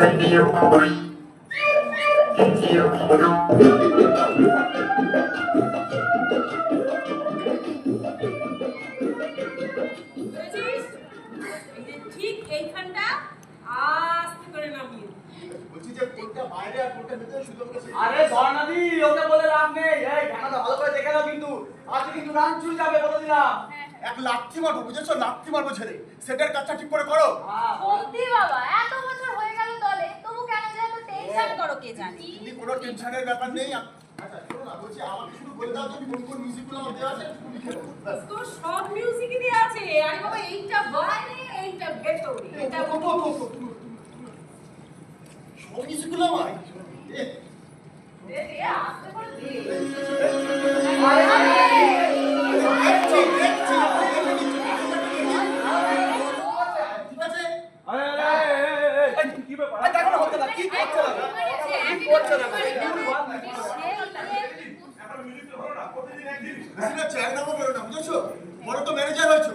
ঠিক এইখানটা আস্তে করে নামিয়ে বলছি যে কোনটা বাইরে আর কোনটা ভিতরে সুযোগ আছে। আরে ধর্ণাদি ওকে বলে লাভ নেই। এই ঢাকাটা ভালো করে দেখে নাও কিন্তু আজকে কিন্তু রান চুল যাবে বলে দিলাম। এক লাথি মারবো, বুঝেছো? লাথি মারবো ছেড়ে। সেটার কাজটা ঠিক করে করো। সত্যি বাবা, এত বছর হয়ে গেল দলে, তবু কেন যে এত টেনশন করো কে জানি। তুমি কোনো টেনশনের ব্যাপার নেই। আচ্ছা শোনো না, বলছি আমাকে শুধু বলে দাও যে কোন কোন মিউজিকগুলো আমার দেওয়া আছে, শুধু লিখে দাও। ব্যাস। তো সব মিউজিকই দেয়া আছে। আরে বাবা এইটা বাইরে, এইটা ভেতরে, এটা সব মিউজিকগুলো আমার? এ, দে দে আস্তে করে দে। দেখছি, দেখছি, দেখে নিচ্ছি। ঠিক আছে? আরে কি ব্যাপার? দেখো না হচ্ছে না কি করছে না? কি করছে না? বেশিরভাগ চেয়ার নামও বেরো না, বুঝেছো? বড় তো ম্যানেজার হয়েছো।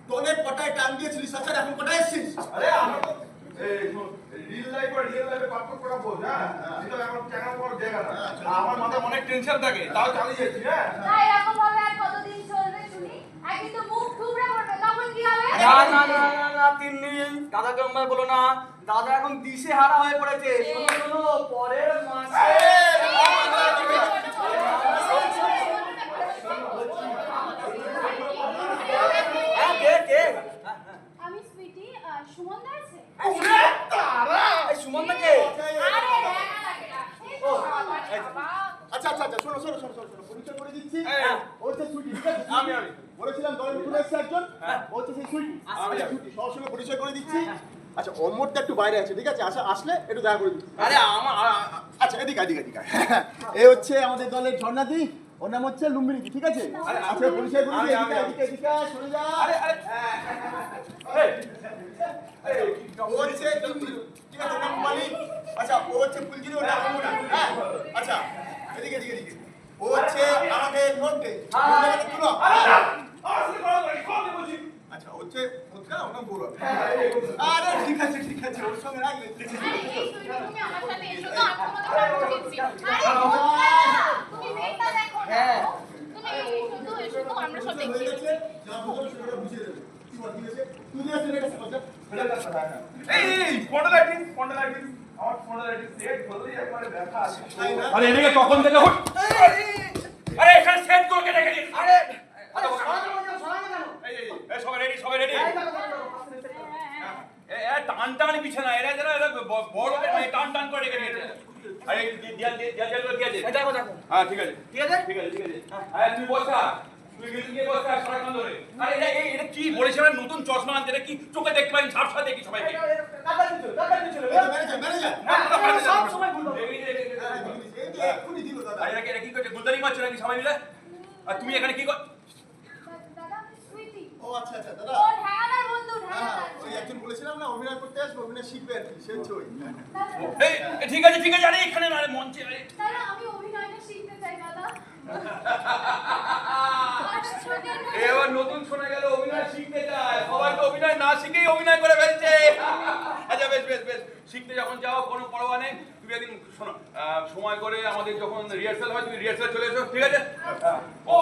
তোদের কটায় টান দিয়েছিলিস, আচ্ছা এখন কটায় এসছিস? আরে আমরা তো রিল লাইফ আর রিয়েল লাইফে পার্থক্য করা বোঝ, হ্যাঁ? এটা এখন চ্যানেল করার জায়গা না। আমার মাথায় অনেক টেনশন থাকে, তাও চালিয়ে যাচ্ছি, হ্যাঁ? তাই এরকম ভাবে আর কতদিন চলবে শুনি? একদিন তো মুখ থুবড়ে পড়বে, তখন কি হবে? না না না না না তিন্নি দাদাকে আমায় বলো না। দাদা এখন দিশে হারা হয়ে পড়েছে। শোনো শোনো পরের মাসে আমি সুইটি, সুমনদা আছে? সুমনদাকে আরে দেখা লাগে না। এই তো বাবা। আচ্ছা আচ্ছা আচ্ছা, শোনো শোনো শোনো শোনো শোনো, পরিচয় করে দিচ্ছি। হ্যাঁ। ও হচ্ছে সুইটি, ঠিক আছে? আমি। বলেছিলাম দলে নতুন এসছে একজন, ও হচ্ছে সেই সুইটি। আমি। সুইটি সবার সঙ্গে পরিচয় করে দিচ্ছি। আচ্ছা অমরটা একটু বাইরে আছে, ঠিক আছে? আসলে একটু দেখা করে দিচ্ছি। আরে আমার আচ্ছা এদিকে এদিকে এদিকে। এ হচ্ছে আমাদের দলের ঝর্ণাদি, ওর নাম হচ্ছে লুম্বিনী, ঠিক আছে? আচ্ছা পরিচয় করে দিই, এদিকে এদিকে এদিকে সরে যা। ও হচ্ছে লুম্বিনী, ঠিক আছে? ওর নাম মালিক। আচ্ছা ও হচ্ছে ফুলঝুরি, ওর নাম অমরা। হ্যাঁ আচ্ছা এদিকে এদিকে এদিকে। ও হচ্ছে আমাদের নোটে তুলো। আচ্ছা ও হচ্ছে মুদ্রা, ওর নাম গৌরব। আরে ঠিক আছে ঠিক আছে, ওর সঙ্গে রাখলে। এই সুইটি, তুমি আমার সাথে এসো তো, আমি তোমাকে কথা দিচ্ছি। আরে বন্ধুরা, তুমি মেয়েটা দেখো না। তুমি এসো তো, আমরা সব দেখছি। হয়ে গেছে, যা বুঝো সেটা বুঝিয়ে দেবে। কি বল, ঠিক আছে? তুই দিয়ে আসলে এটা সমস্যা। এই স্পন্ডলাইটিস আমার স্পন্ডলাইটিস সেট বললেই একবারে ব্যথা আছে। তাই না? আরে এদিকে কখন থেকে হুট আরে এখানে সেট করে কে রেখে দিস আরে এই সবাই রেডি এ টান টান বিছানা এরা যারা বড় টান টান করে রেখে দিয়েছে আরে দিয়া দে হ্যাঁ ঠিক আছে আরে তুই বসা তুই গিয়ে বসা সারাক্ষণ ধরে আরে এটা কি বলেছে না নতুন চশমা আনতে এটা কি চোখে দেখতে পাই ঝাপসা দেখি সবাইকে ম্যানেজার সব সময় ভুল হবে। এক্ষুনি দিল দাদা। আরে এরা কি করছে গুলদারি মারছে নাকি সবাই মিলে আর তুমি এখানে কি কর দাদা, আমি সুইটি। ও আচ্ছা আচ্ছা দাদা। ও ঢাকার বন্ধু, হ্যাঁ ঢাকার। ওই একজন বলেছিলাম না অভিনয় করতে আসবে, অভিনয় শিখবে আর কি, সে হচ্ছে ওই। এই ঠিক আছে আরে এখানে না আরে মঞ্চে আরে দাদা, আমি অভিনয়টা শিখতে চাই দাদা। এবার নতুন শোনা গেল অভিনয় শিখতে যায় সবাই তো অভিনয় না শিখেই অভিনয় করে ফেলছে আচ্ছা বেশ শিখতে যখন যাও কোনো পরোয়া নেই তুমি একদিন শোনো সময় করে আমাদের যখন রিহার্সাল হয় তুমি রিহার্সাল চলে এসো ঠিক আছে ও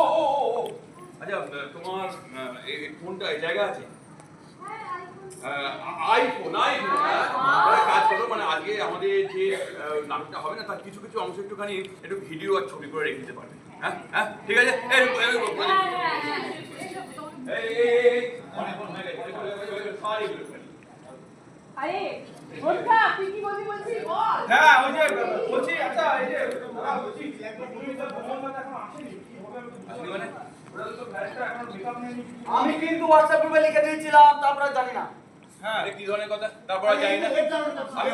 আচ্ছা তোমার এই ফোনটা এই জায়গা আছে আইফোন কাজ করো মানে আজকে আমাদের যে নাটকটা হবে না তার কিছু অংশ একটুখানি একটু ভিডিও আর ছবি করে রেখে দিতে পারবে হ্যাঁ ঠিক আছে আরে ওঠা, তুই কি বলছিস বল। হ্যাঁ ওই যে বলছি আচ্ছা এই যে বলছি একবার তুমি তো ভ্রমণ এখন আসেনি কি হবে আসলে মানে ওরা তো ফ্ল্যাশটা এখন মেকআপ নেই আমি কিন্তু হোয়াটসঅ্যাপ গ্রুপে লিখে দিয়েছিলাম, তারপরে জানি না। হ্যাঁ আরে কি ধরনের কথা তারপর জানি না আমি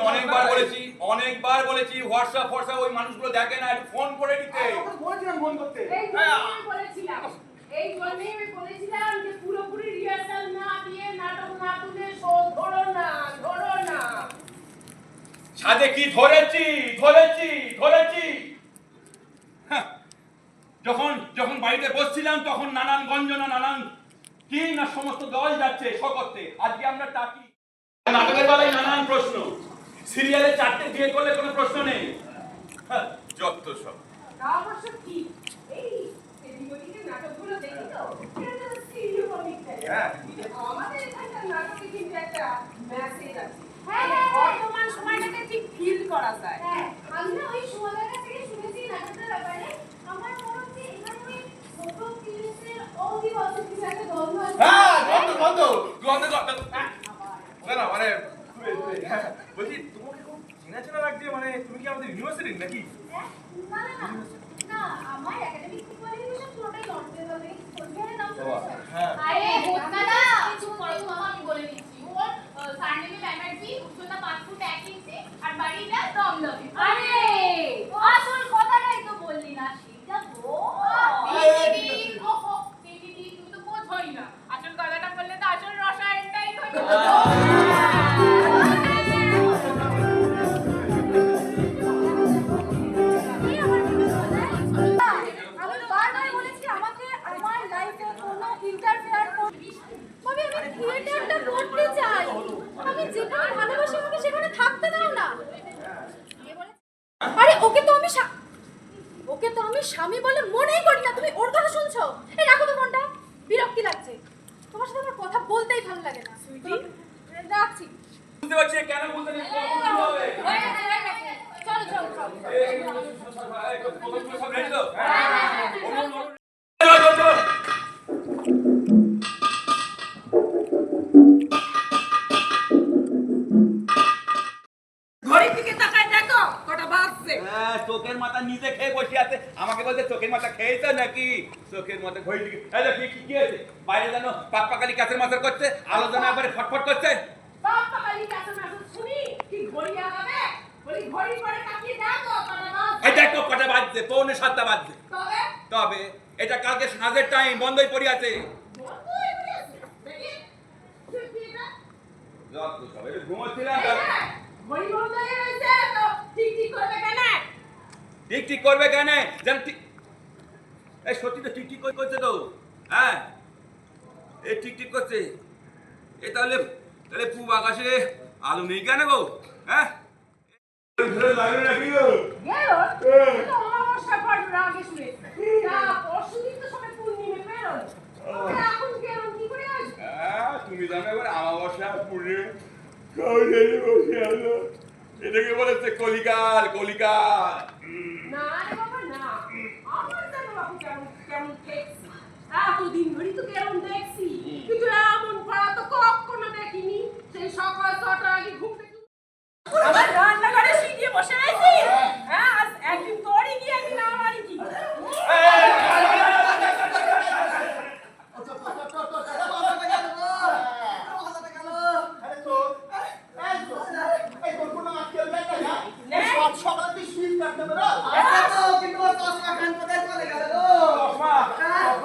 অনেকবার বলেছি হোয়াটসঅ্যাপ ওই মানুষগুলো দেখে না একটু ফোন করে দিতে বলছিলাম ফোন করতে। এই জন্যই আমি বলেছিলাম, যে পুরোপুরি রিহার্সাল না দিয়ে নাটক না তুলে শো ধরো না সাথে কি ধরেছি হ্যাঁ, যখন বাড়িতে বসছিলাম তখন নানান গঞ্জনা নানান কি না সমস্ত দল যাচ্ছে শো করতে আজকে আমরা টাকি নাটকের বেলায় নানান প্রশ্ন সিরিয়ালে 4টে বিয়ে করলে কোনো প্রশ্ন নেই। হ্যাঁ, যত সব। তা অবশ্য ঠিক। এই টেলিভিশনে নাটকগুলো দেখি তো, এটা তো সিরিয়াল টাইপ। হ্যাঁ। আমাদের এখানকার নাটকে কিন্তু একটা মেসেজ আছে। হ্যাঁ, মানে হ্যাঁ, বর্তমান সময়টাকে ঠিক ফিল করা যায়। হ্যাঁ, আমি না ওই সুমাদার কাছ থেকে শুনেছি নাটকটার ব্যাপারে। আমার মনে হচ্ছে এখানে ওই ছোট তিরিশের অধিবাসী কিছু একটা দ্বন্দ্ব আছে। হ্যাঁ, গন্ধ। না মানে বলছি তোমাকে খুব চেনা চেনা লাগছে, মানে তুমি কি আমাদের ইউনিভার্সিটির নাকি? হ্যাঁ? না, না, না। না, আমার একাডেমিক কোয়ালিফিকেশন পুরোটাই লন্ডনে যাবে। কোথায় নাম শুনেছো? হ্যাঁ। আরে বোকাদা, কিছু করো তোমাকে আমি বলে দিচ্ছি। ওর সারনেমে ব্যানার্জি, উচ্চতা 5 ফুট 1 ইঞ্চি আর বাড়িটা দমদমে। আরে আসল কথাটাই তো বললি না, সেটা বল। দিদি, ওহো, দিদি তুমি তো বোঝোই না। আসল কথাটা বললে তো আসল রসায়নটাই হলো। আমি বারবার বলেছি আমাকে আমার লাইফে কোনো ইন্টারফেয়ার করবি না। আমি থিয়েটারটা করতে চাই। আমি যেখানে ভালোবাসি আমাকে সেখানে থাকতে দাও না। আরে ওকে তো আমি স্বামী বলে মনেই করি না। তুমি ওর কথা শুনছো? এই রাখো তো ফোনটা, বিরক্তি লাগছে। তোমার সাথে আমার কথা বলতেই ভালো লাগে না। সুইটি, রাখছি। বুঝতে পারছি কেন বলতে নেই, বুঝতে হবে। হয়ে গেছে। চলো চলো চলো। সব রেডি তো? ঘড়ির দিকে তাকায় দেখো কটা বাজছে। হ্যাঁ, চোখের মাথা নিচে খেয়ে বসে আছে, আমাকে বলছে চোখের মাথা খেয়েছে নাকি? চোখের মাথা ঘড়ির দিকে। এই দেখ কি হয়েছে? বাইরে জানো পাকপাকালি কাছের মাথার করছে, আলো জানো একবারে ফটফট করছে। বাপ্পা কালী কাছে মেসেজ শুনি কি ঘড়ি আগাবে? বলি ঘড়ি পরে তাকিয়ে দেখো কটা বাজছে। এই দেখো কটা বাজছে, 6:45 বাজছে। তবে তবে এটা কালকে সাঁঝের টাইম, বন্ধই পড়ে আছে। বন্ধই পড়েছে। দেখি কি এটা? যত সব, এটা ঘুমোচ্ছিলাম। ঘড়ি বন্ধ হয়ে গেছে তো ঠিক ঠিক করবে কেন? ঠিক ঠিক করবে কেন? যেন ঠিক, এই সত্যি তো ঠিক ঠিক করছে তো। হ্যাঁ, এই ঠিক ঠিক করছে। এ তাহলে পূব আকাশে আলো নেই কেন গো? হ্যাঁ, লাগবে নাকি গো? গেল তো অমাবস্যা পড়বে আগে শুনে। তা পরশুদিন তো সবাই পূর্ণিমা বেরোল। ওরা এখন কেন কি করে আসবে? হ্যাঁ, তুমি জানো এবার আমাবস্যা পুড়ে কাউরি বসে আলো, এটাকে বলেছে কলিকাল। না রে বাবা না, আমার জানো বাবু কেমন কেমন দেখছি। এতদিন ধরে তো কেমন দেখছি, কিন্তু এমন পড়া তো কখনো দেখিনি। সেই সকাল 6টার আগে ঘুম থেকে আমার রান্নাঘরে সিটিয়ে বসে আছি। হ্যাঁ, আজ একদিন তোরই কি একদিন আমারই কি।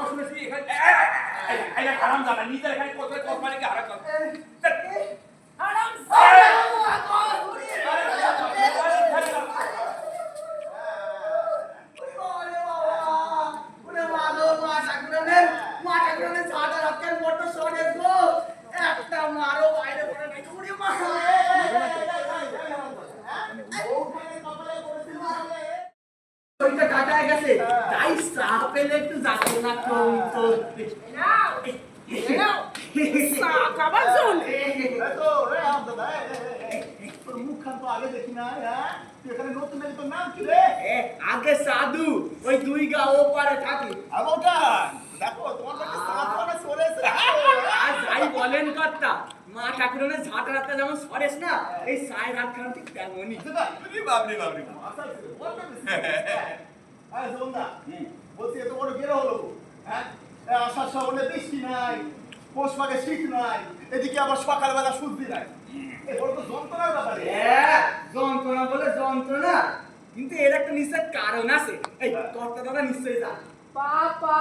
শুনেছি এখানে আরাম জানা নিজের এখানে কোথায় কোম্পানি কি হারাম আরাম কাটায় গেছে, তাই চা পেলে একটু যাচ্ছে না তো। নাও নাও খাবার জন্য আগে সাধু ওই 2 গাঁ ওপারে থাকি। আর যাই বলেন কর্তা, মা ঠাকুরনের ঝাঁটা রাখতে যেমন সরেস না, এই সায়ের হাত খান ঠিক তেমনই। বাবরি বলছি এত বড় গেরো হলো, হ্যাঁ? আসার শ্রাবণে বৃষ্টি নাই, পৌষ মাঘে শীত নাই, এদিকে আবার সকালবেলা সূর্যি নাই। এ বড় তো যন্ত্রণার ব্যাপারে। যন্ত্রণা বলে যন্ত্রণা, কিন্তু এর একটা নিশ্চয় কারণ আছে। এই কর্তা দাদা নিশ্চয়ই জান। পাপা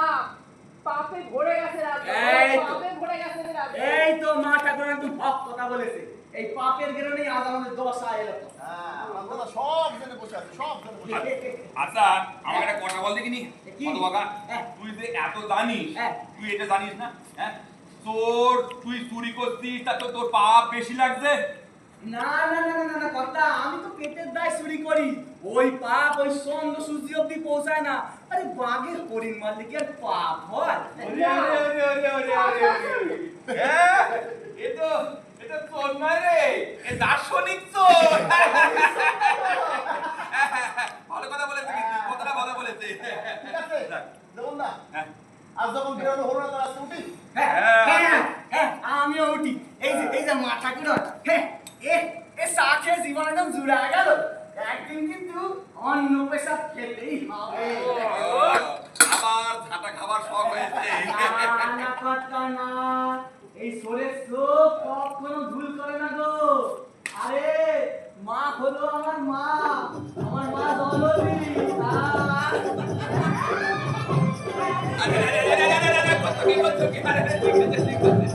পাপে ভরে গেছে রাজ্য। এই তো। পাপে ভরে গেছে রাজ্য। এই তো মা ঠাকুর একদম হক কথা বলেছে। এই পাপের গেরনেই আজ আমাদের দশা এলো। হ্যাঁ, আমার দাদা সব জেনে বসে আছে, সব জেনে বসে আছে। আচ্ছা, আমাকে একটা কথা বল দেখিনি। কি? বাবা, হ্যাঁ। তুই যে এত জানিস, হ্যাঁ। তুই এটা জানিস না? হ্যাঁ, তুই চুরি করছিস তা তো তোর পাপ বেশি লাগছে। না না না না না কথা, আমি তো পেটের দায় চুরি করি। ওই পাপ ওই সন্ধ্যা সূর্য অব্দি পৌঁছায় না। আরে বাঘের হরিণ মারলে কি আর পাপ হয়? এটা তোর নয় রে, এ দার্শনিক চোর। ভালো কথা বলেছে, কিন্তু কথাটা ভালো বলেছে। ঠিক আছে যেমন না হ্যাঁ। আজ যখন বেরোনো হলো না তারা উঠি হ্যাঁ হ্যাঁ হ্যাঁ, আমিও উঠি। এই যে মা ঠাকুর, হ্যাঁ এ চা খেয়ে জীবন একদম জুড়ে গেল। একদিন কিন্তু অন্য পেশা খেতেই হবে। আবার ঝাঁটা খাবার শখ হয়েছে। না না কথা না, এই সোরের চোখ কখনো ভুল করে না গো। আরে মা হলো আমার মা জননী। কত কি করছো কি? আরে ঠিক আছে, ঠিক আছে।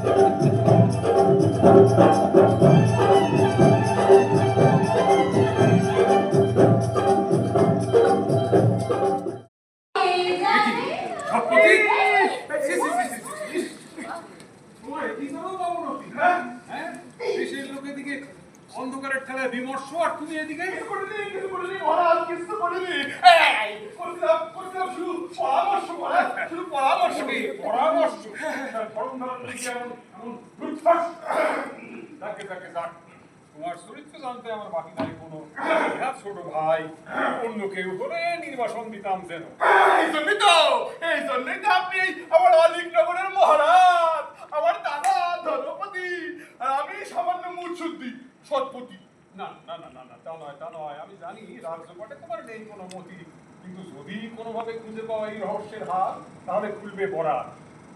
অন্ধকারের ঠেলায় বিমর্ষ, আর তুমি এদিকে কিছু করিনি মহারাজ কিছু করিনি করছিলাম শুধু পরামর্শ শুধু পরামর্শ পরামর্শ ধরন এমন লুটফাট। যাকে যাক, তোমার চরিত্র জানতে আমার বাকি নাই কোনো। ছোট ভাই অন্য কেউ করে নির্বাসন দিতাম যেন। এই জন্যই তো আপনি আমার অলিক নগরের মহারাজ, আমার দাদা ধনপতি, আর আমি সামান্য মূর্ছুদ্দি সৎপতি। না না না না না, তা নয়। আমি জানি রাজ্যপাটে তোমার নেই কোনো মতি, কিন্তু যদি কোনোভাবে খুঁজে পাও এই রহস্যের হাত, তাহলে খুলবে পড়া।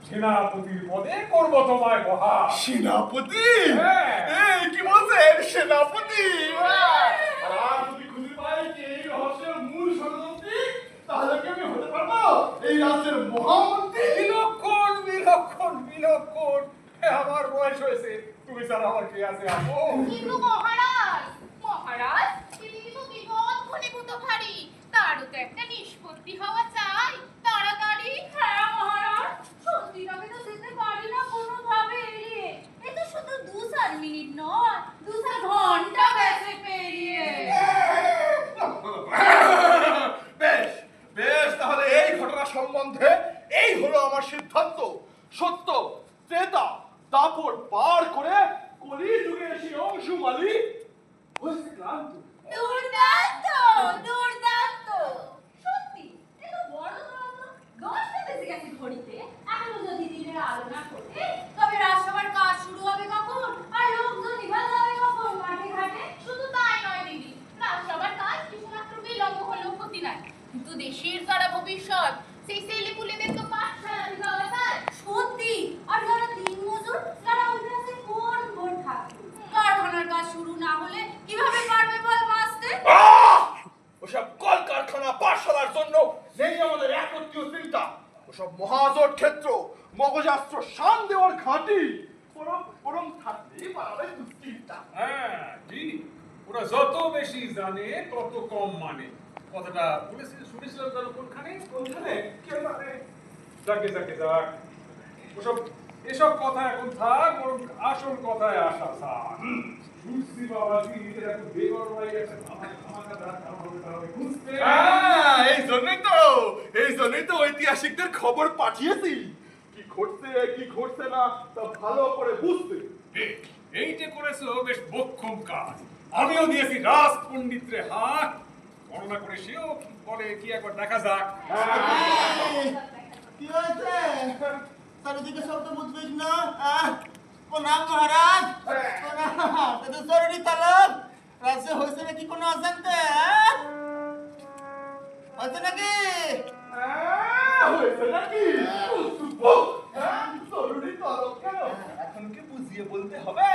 সেনাপতির পদে করবো তোমায় বহাল। সেনাপতি? হ্যাঁ। এই কি বলছেন সেনাপতি? আর যদি খুঁজে পাই যে এই রহস্যের মূল ষড়যন্ত্রী, তাহলে কি আমি হতে পারবো এই রাজ্যের মহামন্ত্রী? বিলক্ষণ। আমার বয়স হয়েছে, তুমি ছাড়া আমার কে আছে? আপো কিন্তু মহারাজ তিনি কিন্তু বিপদ ঘনীভূত ভারী, তারও তো একটা নিষ্পত্তি হওয়া চাই তাড়াতাড়ি। হ্যাঁ মহারাজ, সত্যিটাকে তো যেতে পারি না কোনোভাবে এড়িয়ে। এ তো শুধু 2-4 মিনিট নয়, 2-4 ঘন্টা গেছে পেরিয়ে। বেশ তাহলে এই ঘটনা সম্বন্ধে এই হলো আমার সিদ্ধান্ত। সত্য ত্রেতা দাপর পার করে কলি যুগে এসে অংশুমালী হয়েছে ক্লান্ত। দুর্দান্ত সত্যি, এ তো বড় দুরন্ত। 10টা বেজে গেছে ঘড়িতে, এখনো যদি দিনের আলো না ফোটে, তবে রাজসভার কাজ শুরু হবে কখন আর লোকজন নিভাল যাবে কখন মাঠে ঘাটে? শুধু তাই নয় দিদি, রাজসভার কাজ কিছুমাত্র বিলম্ব হলেও ক্ষতি নাই, কিন্তু দেশের যারা ভবিষ্যৎ, সেই ছেলেপুলেদের তো পাঠশালা দিতে হবে স্যার। সত্যি, আর যারা দিনমজুর, যারা উঠে আছে কোন ভোর থাকবে, কারখানার কাজ শুরু না হলে কিভাবে পারবে বল বাঁচতে? ওসব কলকারখানা পাঠশালার জন্য নেই আমাদের একত্রীয় চিন্তা। ওসব মহাজোট ক্ষেত্র মগজাস্ত্র শান দেওয়ার ঘাঁটি বরং থাকতেই পারবে দুশ্চিন্তা। হ্যাঁ ঠিক, ওরা যত বেশি জানে তত কম মানে। কথাটা শুনেছিলাম যেন কোনখানে কে মানে? যাক এসব কথা এখন থাক, বরং আসল কথায় আসা থাক। সুশ্রী বাবাজি এখন বেগর হয়ে গেছে, খুঁজতে। এই জন্যই তো ঐতিহাসিকদের খবর পাঠিয়েছি, কি ঘটছে না তা ভালো করে বুঝতে। এই যে করেছো বেশ বক্ষম কাজ। আমিও দিয়েছি রাজ পণ্ডিতরে হাত, গণনা করে সেও বলে কি একবার দেখা যাক। কি হয়েছে? চারিদিকে শব্দ বুঝবিস না? প্রণাম মহারাজ, প্রণাম। তোদের জরুরি তলব রাজ্যে হয়েছে নাকি কোনো অজান্তে? হয়েছে নাকি? হয়েছে নাকি? জরুরি তলব কেন? এখন কি বুঝিয়ে বলতে হবে?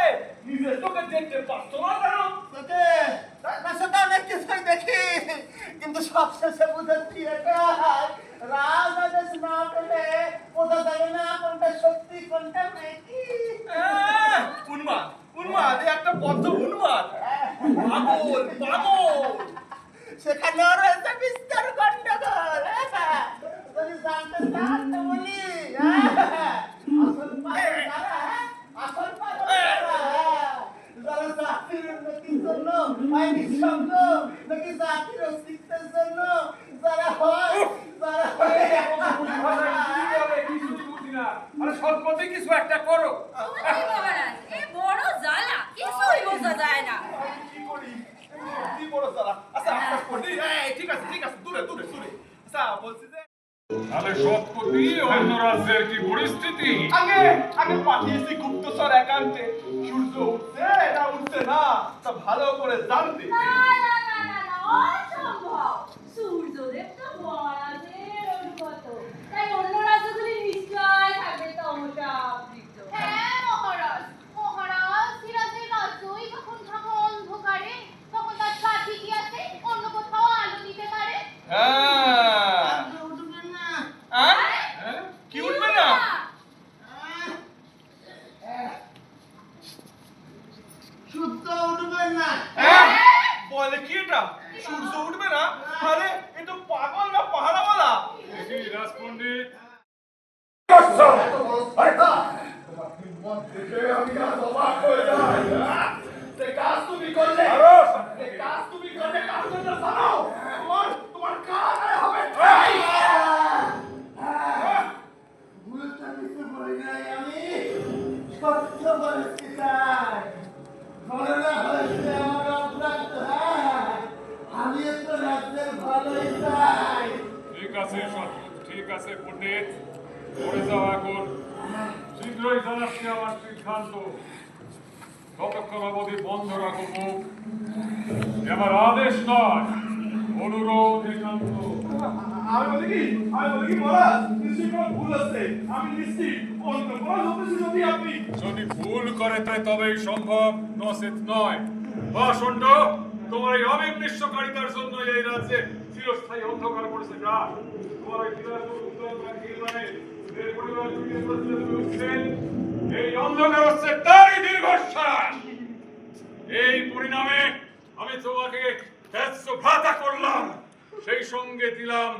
নিজের চোখে দেখতে পারছো না কেন? তোকে তার সাথে অনেক কিছুই দেখি, কিন্তু সবশেষে বুঝেছি এটা রাজ আদেশ না পেলে বোঝা যাবে না কোনটা সত্যি কোনটা নাকি। উন্মাদ একটা বদ্ধ উন্মাদ, পাগল। সেখানে রয়েছে বিস্তার গন্ডগোল। যদি জানতে চান তো বলি। আরে সৎপথে কিছু একটা করো। তুমি মহারাজ এ বড় জ্বালা কিছুই বোঝা যায় না। কি করি কি বড় সারা আচ্ছা আচ্ছা পড়ি এই ঠিক আছে দূরে আচ্ছা বলছি যে তাহলে সৎপথি অন্য রাজ্যের কি পরিস্থিতি? আগে পাঠিয়েছি গুপ্তচর একান্তে সূর্য উঠছে না উঠছে না তা ভালো করে জানতে না অসম্ভব। সূর্যদেব তো মহারাজের অনুগত, তাই অন্য রাজ্যগুলি নিশ্চয় থাকবে তমসা আবৃত। হ্যাঁ মহারাজ, সিরাজের রাজ্যই যখন থাকা অন্ধকারে, তখন তার সাথী কি আছে অন্য কোথাও আলো দিতে পারে? কি উঠবে না? সূর্য উঠবে না বলে কি এটা? সূর্য উঠবে না? আরে এ তো পাগল না পাহাড়াওয়ালা। দেখি রাজপণ্ডিত, আমি আজ অবাক হয়ে যাই সে কাজ তুমি করলে কাজ করতে জানো তোমার কাজ হবে ভুলটা কিছু বলি নাই আমি সত্য বলেছি তাই ঘটনা হয়েছে আমার অপরাধ আমি তো রাজ্যের ভালোই চাই ঠিক আছে পণ্ডিত, পড়ে যাও এখন। শীঘ্রই জানাচ্ছি আমার সিদ্ধান্ত। ততক্ষণ অবধি বন্ধ রাখো মুখ। এ আমার আদেশ নয়, অনুরোধ একান্ত। আমি বলি কি মহারাজ নিশ্চয়ই কোনো ভুল আছে আমি নিশ্চিত অন্য কোনো লোকের যদি আপনি যদি ভুল করে তাই তবেই সম্ভব, নচেত নয়। বাসণ্ড, তোমার এই অবিমৃষ্যকারিতার জন্য এই রাজ্যে চিরস্থায়ী অন্ধকার পড়েছে। গ্রাস তোমার ওই বিলাসবহুল উত্তরাধিকারী মানে যে পরিবার জুড়িয়ে পড়েছিল তুমি উঠছেন, এই অন্ধকার হচ্ছে তারই দীর্ঘশ্বাস। এই পরিণামে আমি তোমাকে ত্যায্য ভ্রাতা করলাম, সেই সঙ্গে দিলাম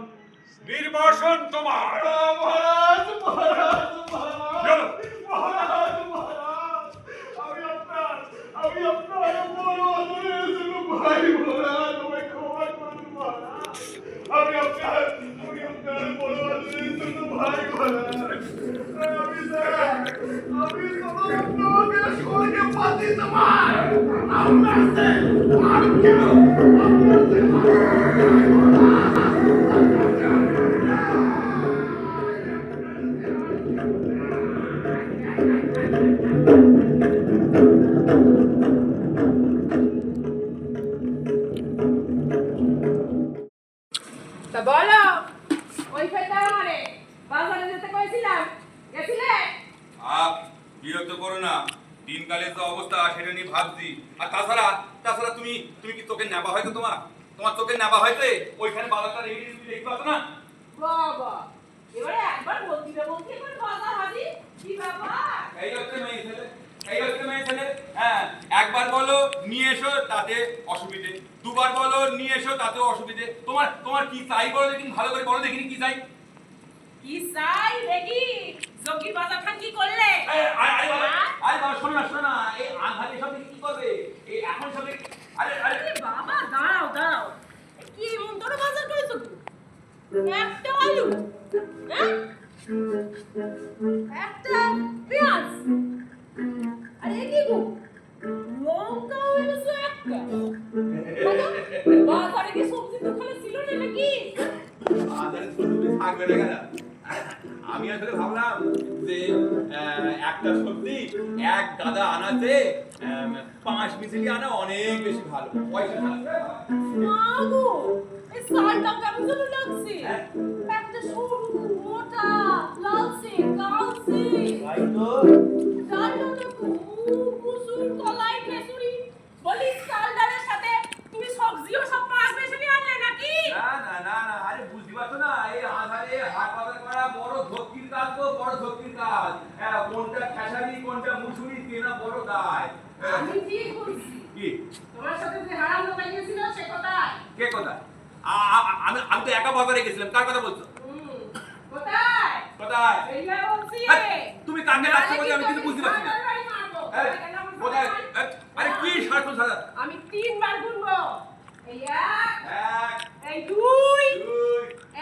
নির্বাসন তোমার। মহারাজ চলো। আমি আপনার বড় আদরের জন্য ভাই মহারাজ আমায় ক্ষমা করুন মহারাজ আমি আপনার বড় আদরের জন্য ভাই মহারাজ আমি তোমাকে স্বর্গে পাতি তোমার আর কেন তা বলো ওই ফেটা আমারে বাজারে যেতে কইছিলাম গেছিলে? বিরক্ত করো না, দিনকালের তো অবস্থা সেটা নিয়ে ভাবছি। আর তাছাড়া তুমি কি চোখের নেবা হয়তো তোমার চোখের নেবা হয়তো ওইখানে বাজারটা রেখে দিয়ে তুমি দেখতে পাচ্ছ না? বাবা এবারে একবার বলতে এবার বাজার হাজি কি ব্যাপার? এই হচ্ছে মেয়ে ছেলে। হ্যাঁ, একবার বলো নিয়ে এসো তাতে অসুবিধে, দুবার বলো নিয়ে এসো তাতেও অসুবিধে। তোমার কি চাই বলো দেখিনি, ভালো করে বলো দেখিনি কি চাই। কি চাই দেখি জঙ্গি বাজার খান কি করলে? আরে বাবা শোনো না, এই আধারে সব কি করবে? এই এখন সব আরে বাবা দাঁড়াও কি মন্তর বাজার করেছো তুমি? একটা আলু হ্যাঁ? একটা পেঁয়াজ আরে কি গো লঙ্কা হয়েছে একটা বাজারে কি সবজি দোকানে ছিল না নাকি? আধারে সবজি থাকবে না কেন? আমি আসলে ভাবলাম যে একটা সবজি এক গাদা আনাতে 5 মিশিয়ে আনা অনেক বেশি ভালো, পয়সা থাকবে। মাগো এই সালটা কেমন যেন লাগছে হ্যাঁ? একটা সরু মোটা লালচে কালচে ভাই তো ডালটা মুসুর কলাই খেসুরি বলি সালডালের সাথে তুমি সবজিও সব পাঁচ বেশি নিয়ে আনলে নাকি? না আরে বুঝতে পারছো না, এই আধারে হাট বাজার করা বড় ধক্তির কাজ তো, বড় ধক্তির কাজ। কোনটা খেসারি কোনটা মুসুরি কেনা বড় দায়। আমি ঠিক বলছি কি তোমার সাথে যে হারাম লোক গিয়েছিল সে কোথায়? কে কোথায়? আমি তো একা বাজারে গেছিলাম, কার কথা বলছো? কোথায়? কোথায়? এইটা বলছি তুমি কাকে রাখছো বলে আমি কিছু বুঝতে পারছি না। কোথায়? আরে কি সারাক্ষণ সারা? আমি 3 বার গুনবো। এই 1 এক, এই 2 দুই,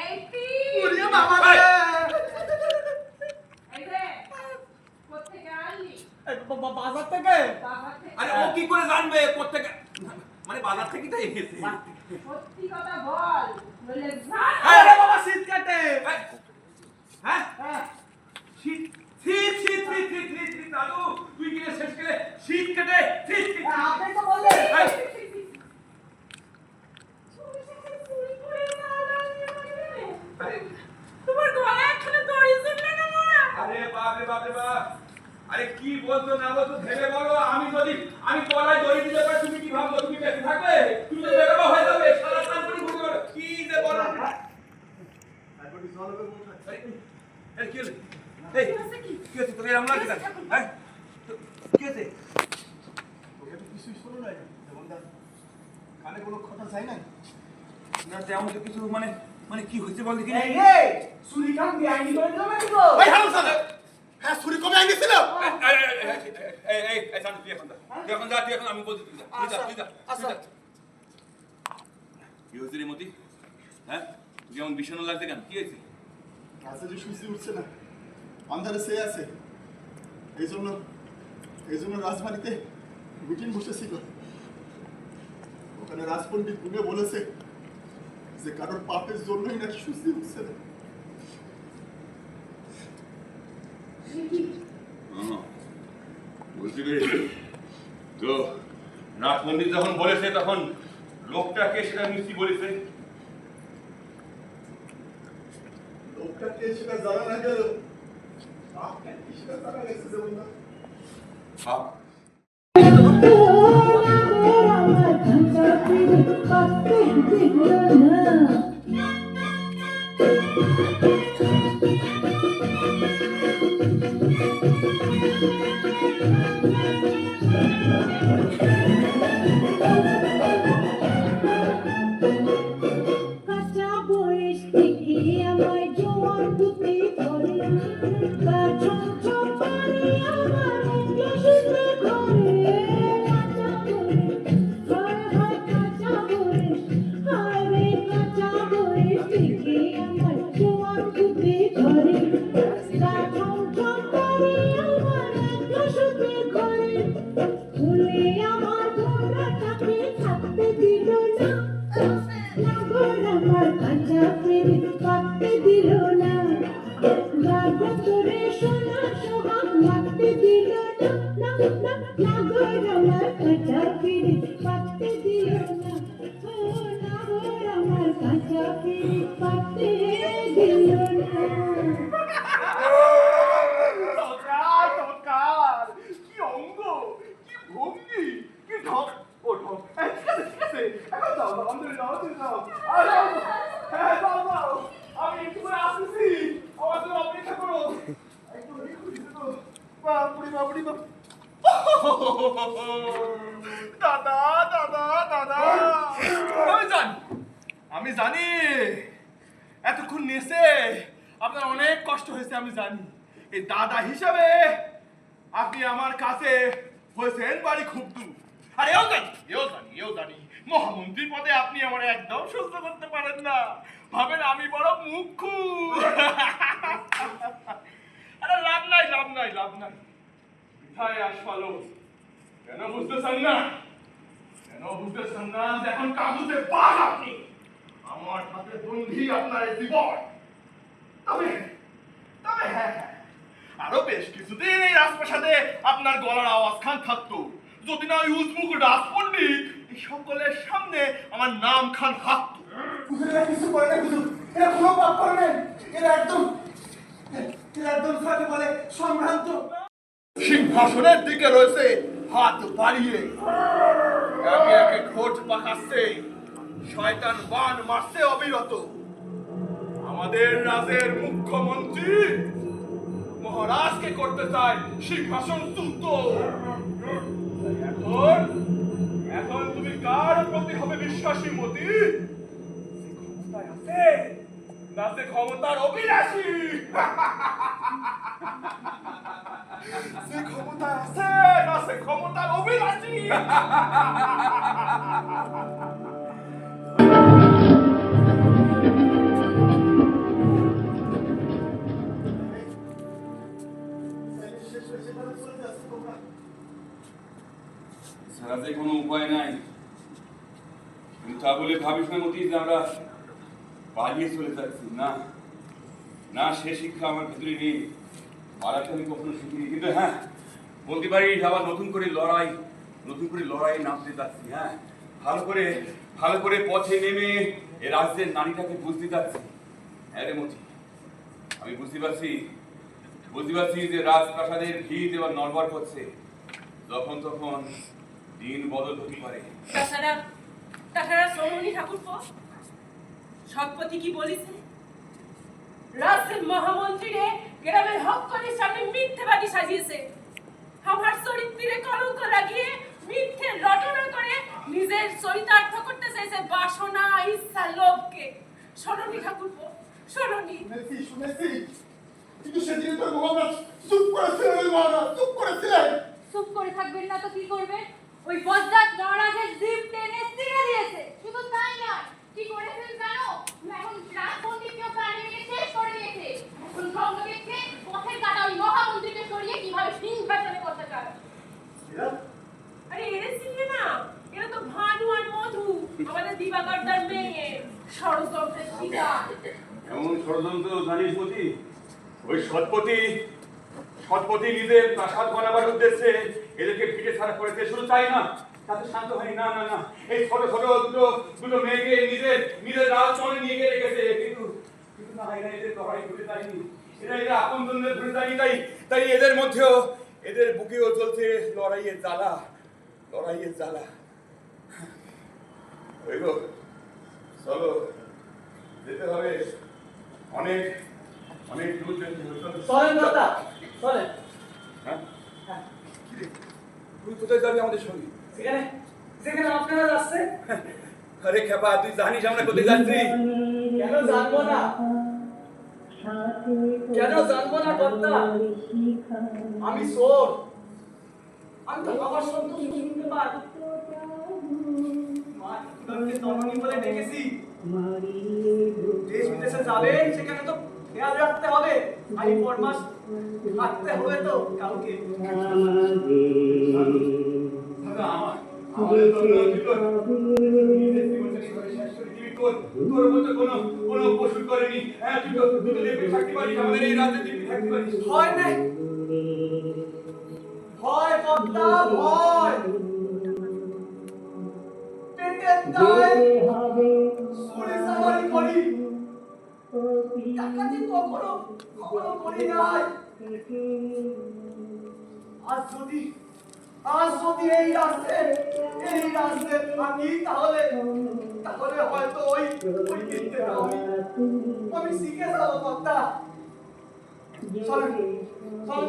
এই 3 ওরে বাবা রে এই যে বাজার থেকে। বাবা থেকে। আরে ও কি করে জানবে কোত্থেকে? মানে বাজার থেকে তো এসেছে। সত্যি কথা বল, নইলে জান। আরে বাবা শীত কাটে। এই, হ্যাঁ শীত শীত শীত শীত শীত শীত শীত দাদু তুই কি শেষ করে শীত কেটে শীত শীত শীত। আপনি তো বললেন। এই, আরে তোমার গলায় এখনো দড়ি ঝুললো না মোরা? আরে বাপ রে বাপ রে বাপ, আরে কি বলছো না বলছো ভেবে বলো। আমি গলায় দড়ি দিলে পরে তুমি কি ভাবছো? তুমি বেঁচে থাকবে? তুমি তো বেরোবা হয়ে যাবে, সারা প্রাণ করে ঘুরে বেড়াবে। কি যে বলো। একবারটি জল হবে মনে হয়। এই কি হলো? এই কি হচ্ছে তোকে এরকম লাগছে? হ্যাঁ কি হচ্ছে? তোকে তো কিছুই শোনো নাই যেমন দেখ কানে কোনো কথা যায় নাই। না তেমন তো কিছু মানে কি হচ্ছে বল দেখি। এই রে সুরি কাম বিআইনি করে দিলাম নাকি তো? ওই হারাম সাদা হ্যাঁ ছুরি কবে আনিছিল? এই শান্ত তুই এখন যা তুই এখন আমি বলছি তুই যা তুই যা। কি হয়েছে রে মতি? হ্যাঁ তুই যেমন বিষণ্ণ লাগছে কেন? কি হয়েছে? কাছে যে সুইচি উঠছে না, আন্ধারে সে আছে। এই জন্য রাজবাড়িতে মিটিং বসেছিল। ওখানে রাজপণ্ডিত গুনে বলেছে যে কারোর পাপের জন্যই নাকি সুইচি উঠছে না। বুঝতে পেরেছি। তো রাজপণ্ডিত যখন বলেছে তখন লোকটাকে সেটা নিশ্চয়ই বলেছে। লোকটাকে সেটা জানা না গেল আপনাকে সেটা জানা গেছে যেমন না। বাপ কাঁচা বয়স থেকে আমায় জোয়ান হতে ধরে, গা ছমছম করে আমার অভ্যাসেতে ঘরে। কাঁচা বয়স, হায় হায় কাঁচা বয়স, হায় রে কাঁচা বয়স থেকে আমায় জোয়ান হতে ধরে, গা ছমছম করে আমার অভ্যাসেতে ঘরে। ভুলে আমার ঘোড়াটাকে থাকতে দিল না, নাগর আমার কাঁচা ফেরি কাটতে দিল না, গাগরে সোনা সোহাগ লাগতে দিল না, নাগর আমার কাঁচা ফেরি কাটতে দিল না, ও নাগর আমার কাঁচা ফেরি কাটতে দিল না। সরকার কি অঙ্গ, কি ভঙ্গি, কি ঢক ও ঢক। ঠিক আছে এখন যাও আমাদের যাও হ্যাঁ যাও আমি একটু করে আসতেছি, আমার জন্য অপেক্ষা করো। একটু বাপুরি বাপুরি দাদা দাদা দাদা আমি জানি এতক্ষণ নেচে আপনার অনেক কষ্ট হয়েছে, আমি জানি। এই দাদা হিসাবে আপনি আমার কাছে হয়েছেন বাড়ি খুব দূর। আর এও জানি মহামন্ত্রী পদে আপনি আমার একদম সহ্য করতে পারেন না, ভাবেন আমি বড় মুখ্য। আরে লাভ নাই কোথায় আসপালো? কেন বুঝতেছেন না যে এখন কাগজে বাঘ আপনি, আমার হাতে বন্ধি আপনার এই জীবন। তবে হ্যাঁ আরো বেশ কিছুদিন এই রাজপ্রাসাদে আপনার গলার আওয়াজ খান থাকতো, যদি না ওই উজবুক রাজপণ্ডিত এই সকলের সামনে আমার নাম খান হাঁকতো। কিছু করে না, কিছু এরা কোনো পাপ করে নাই। এরা একদম সাথে বলে সম্ভ্রান্ত। সিংহাসনের দিকে রয়েছে হাত বাড়িয়ে, একে একে ঠোঁট পাকাচ্ছে, শয়তান বান মারছে অবিরত। আমাদের রাজের মুখ্যমন্ত্রী মহারাজকে করতে চায় সিংহাসন চ্যুত। এখন তুমি কার প্রতি হবে বিশ্বাসী মতি? ক্ষমতায় আছে না সে ক্ষমতার অভিলাষী? সে ক্ষমতায় আছে না সে ক্ষমতার অভিলাষী? শেষ ছাড়া যে কোনো উপায় নাই। কিন্তু তা বলে ভাবিস না মতি যে আমরা পালিয়ে চলে যাচ্ছি, না না, সে শিক্ষা আমার ভিতরে নেই, পাড়াতে আমি কখনো শিখিনি। কিন্তু হ্যাঁ, বলতে পারি আবার নতুন করে লড়াই নামতে যাচ্ছি। হ্যাঁ, ভালো করে পথে নেমে এ রাজ্যের নারীটাকে বুঝতে যাচ্ছি। হ্যাঁ রে মতি, আমি বুঝতে পারছি যে রাজপ্রাসাদের ভিত এবার নড়বড় করছে। যখন তখন দিন বদল হতে পারে। তাছাড়া শ্রমণী ঠাকুরপো, সৎপতি কি বলিছে? রাজ্যের মহামন্ত্রীরে গ্রামের হক্করের সামনে মিথ্যেবাদী সাজিয়েছে। আমার চরিত্রে কলঙ্ক লাগিয়ে মিথ্যে রটনা করে নিজের চরিতার্থ করতে চাইছে বাসনা, ইচ্ছা, লোভকে। শোনোনি ঠাকুরপো, শোনোনি। শুনেছি, কিন্তু সেদিন তো মহারাজ চুপ করেছিলেন। মহারাজ চুপ করেছিলেন। চুপ করে থাকবেন না তো কি করবে? ওই বজ্জাত মহারাজের জিভ টেনে ছিঁড়ে দিয়েছে। শুধু তাই নয়, কি করেছেন জানো? এখন রাজবন্দীকেও প্রাণে মেরে শেষ করে দিয়েছে। এখন স্বর্গদেশকে পথের কাটা ওই মহামন্ত্রীকে সরিয়ে কিভাবে সিংহাসনে করতে চায়। আরে এরা চিনবে না? এরা তো ভানু আর মধু, আমাদের দিবাকরদার মেয়ে। ষড়যন্ত্রের শিকার। এমন ষড়যন্ত্র জানিস মতি? ওই সৎপতি নিজের প্রাসাদ বানাবার উদ্দেশ্যে এদেরকে পিঠে ছাড়া করেছে। শুধু তাই না, তাতে শান্ত হয়নি। না, এই ছোট দুটো মেয়েকে নিজের রাজমহলে নিয়ে গিয়ে রেখেছে। কিন্তু না, এরা এদের লড়াই ঘুরে যায়নি। এরা আপন জনদের ঘুরে যায়নি। তাই এদের মধ্যেও, এদের বুকেও চলছে লড়াইয়ের জ্বালা। ওই গো, চলো, যেতে হবে। অনেক দূর যেতে হবে। চলেন দাদা, চলেন। হ্যাঁ, তুই কোথায় যাবি আমাদের সঙ্গে? যেখানে আপনারা যাচ্ছে। আরে খেপা, তুই জানিস আমরা কোথায় যাচ্ছি? কেন জানবো না কর্তা? আমি চোর, আমি তো আমার সন্তুষ্ট শুনতে পাই। তরুণী বলে ডেকেছি। দেশ বিদেশে যাবেন, সেখানে তো খেয়াল রাখতে হবে। আমি ফরমাস থাকতে হবে তো কাউকে। তোর মতো কোনো পশু করেনি। হ্যাঁ, তুই তো দেখবি থাকতে পারিস আমাদের এই রাজ্যে, দেখবি থাকতে পারিস। ভয় নেই, ভয় কর্তা, ভয়। পেটের দায় সরে সাবারি করি, ডাকাতি কখনো করি নাই। আজ যদি এই রাস্তায় থাকি, তাহলে হয়তো ওই কিনতে আমি শিখে যাবো কর্তা। চলেন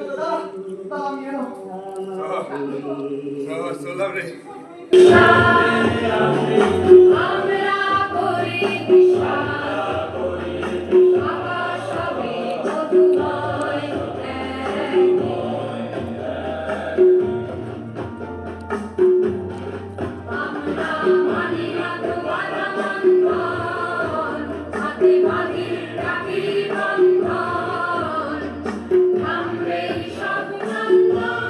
দাদা, আমি এলাম। চললাম রে। আমরা করি বিশ্বাস, আকাশ হবে মধুময়। আমরা মানি না তোমার বন্ধন, হাতে বাঁধি রাখি বন্ধন। থামবে সব বন্ধন।